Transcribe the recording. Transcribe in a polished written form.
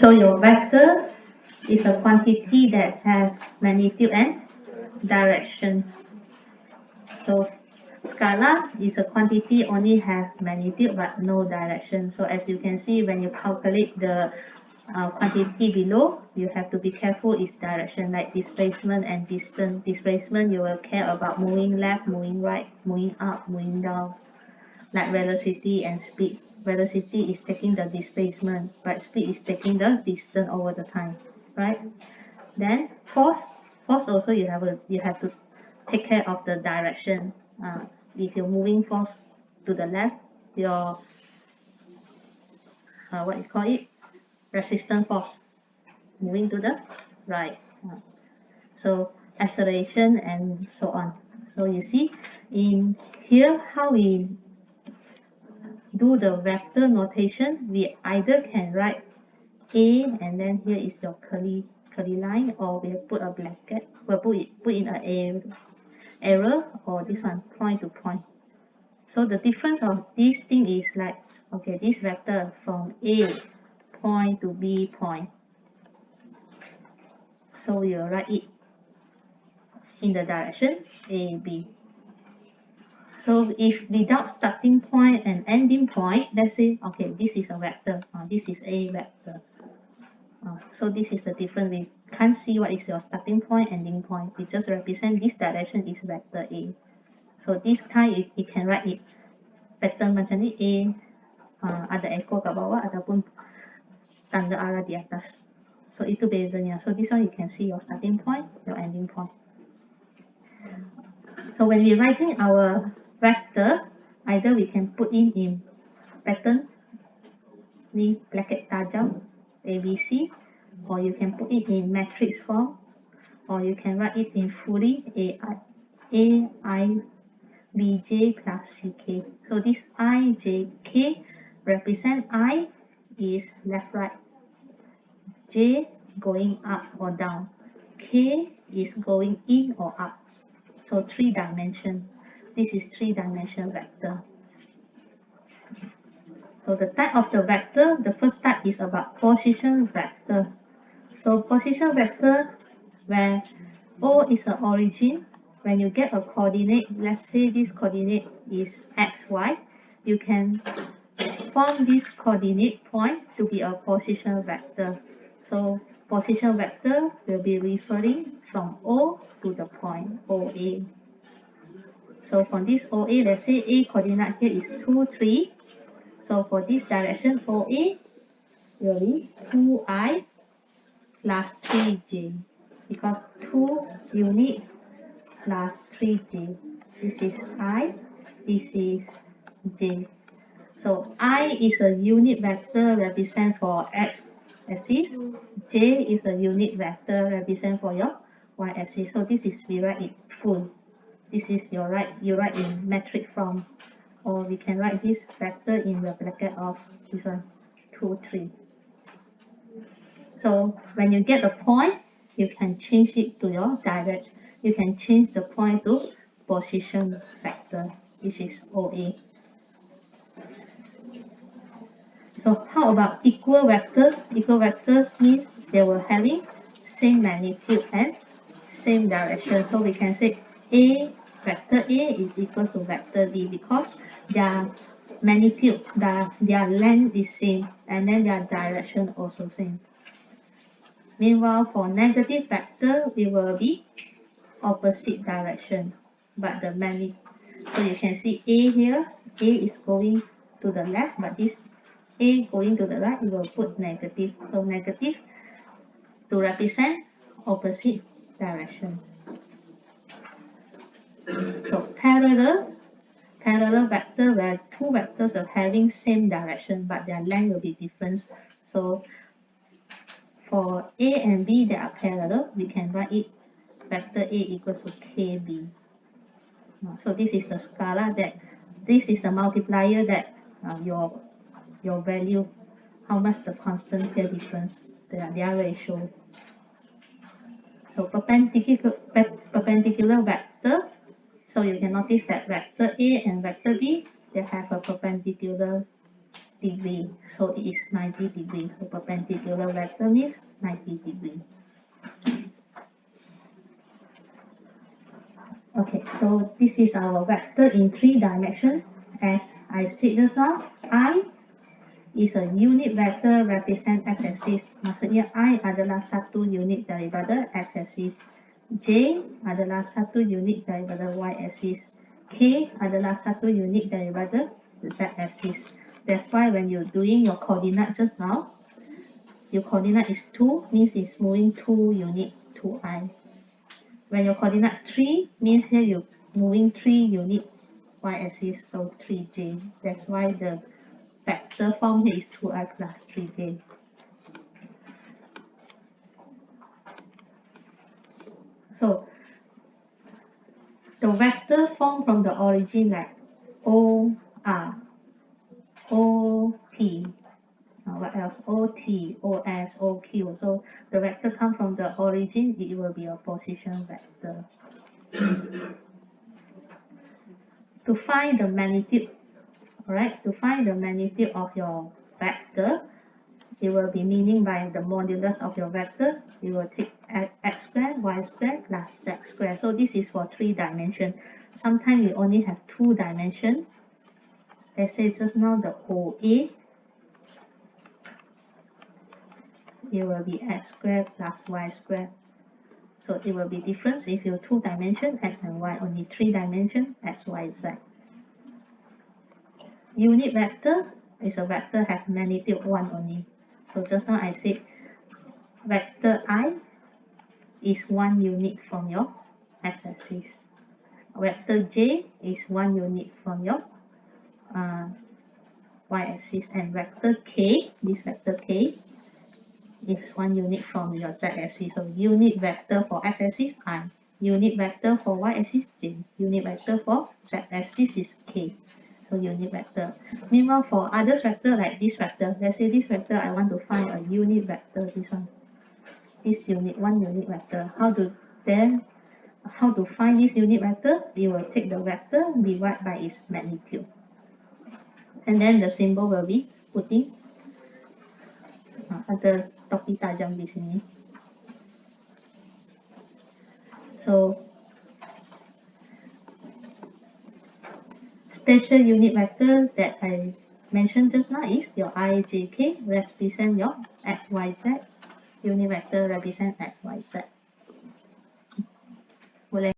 So your vector is a quantity that has magnitude and directions. So scalar is a quantity only have magnitude but no direction. So as you can see, when you calculate the quantity below, you have to be careful its direction, like displacement and distance. Displacement, you will care about moving left, moving right, moving up, moving down, like velocity and speed. Velocity is taking the displacement, but speed is taking the distance over the time, right? Then force, also you have to take care of the direction. If you're moving force to the left, your what you call it, resistance force moving to the right. So acceleration and so on. So you see in here how we do the vector notation. We either can write A and then here is your curly line, or we'll put a bracket, we'll put in a arrow, or this one point to point. So the difference of this thing is like, okay, this vector from A point to B point. So we will write it in the direction A, B. So if without starting point and ending point, let's say, okay, this is a vector, this is a vector. So this is the difference. We can't see what is your starting point, ending point. We just represent this direction is vector A. So this kind you can write it pattern macam ni, A ada echo kat bawah ataupun tanda arah di atas. So itu bezanya. So this one you can see your starting point, your ending point. So when we writing our vector, either we can put in pattern ni bracket tajam ABC, or you can put it in matrix form, or you can write it in fully AI bj plus ck. So this I, j, k represent I is left, right, j going up or down, k is going in or up. So 3 dimension. This is 3-dimensional vector. So the type of the vector, the first type is about position vector. So position vector, where O is the origin, when you get a coordinate, let's say this coordinate is xy, you can form this coordinate point to be a position vector. So position vector will be referring from O to the point OA. So from this OA, let's say A coordinate here is 2, 3. So for this direction OA will be 2i plus 3j, because 2 unit plus 3j. This is I, this is j. So I is a unit vector represent for x axis, j is a unit vector represent for your y axis. So this is we write it full. This is your right, you write in metric form, or we can write this vector in the bracket of this one 2, 3. So when you get a point, you can change it to your direct. You can change the point to position vector, which is OA. So how about equal vectors? Equal vectors means they will having same magnitude and same direction. So we can say A, vector A is equal to vector B, because their magnitude, their length is same, and then their direction also same. Meanwhile, for negative vector, it will be opposite direction, but the magnitude. So you can see A here, A is going to the left, but this A going to the right, we will put negative. So negative to represent opposite direction. So parallel vector, where two vectors are having same direction, but their length will be different. So for A and B that are parallel, we can write it vector A equals to KB. So this is the scalar that, this is the multiplier that your value, how much the constant here difference, their ratio. So perpendicular vector. So you can notice that vector A and vector B, they have a perpendicular degree, so it is 90 degrees. So perpendicular vector means 90 degrees. Okay, so this is our vector in 3 dimensions. As I said just now, I is a unit vector represent x-axis. Maksudnya I adalah satu unit daripada x-axis. J adalah satu unit daripada y-axis. K adalah satu unit daripada z-axis. That's why when you're doing your coordinate just now, your coordinate is 2, means it's moving 2 unit to I. When your coordinate 3, means here you're moving 3 unit y-axis, so 3j. That's why the vector form here is 2i plus 3j. So the vector form from the origin like O, R, O, P, what else? O, T, O, S, O, Q. So the vector come from the origin, it will be a position vector. To find the magnitude, alright, to find the magnitude of your vector, it will be meaning by the modulus of your vector. You will take x squared, y squared plus z squared. So this is for 3 dimensions. Sometimes you only have 2 dimensions. Let's say just now the OA, it will be x squared plus y squared. So it will be different if you 2 dimensions, x and y, only 3 dimensions, x, y, z. Unit vector is a vector have magnitude 1 only. So just now I said vector I is 1 unit from your x-axis. Vector J is 1 unit from your y-axis, and vector K, this vector K, is 1 unit from your z-axis. So unit vector for x-axis I, unit vector for y-axis J, unit vector for z-axis is K. So unit vector. Meanwhile, for other vector like this vector, let's say this vector I want to find a unit vector, this one. This unit, 1 unit vector. How to find this unit vector? You will take the vector, divide by its magnitude. And then the symbol will be putting ada topi tajam di sini. So special unit vector that I mentioned just now is your IJK represent your XYZ. Unit vector represent XYZ.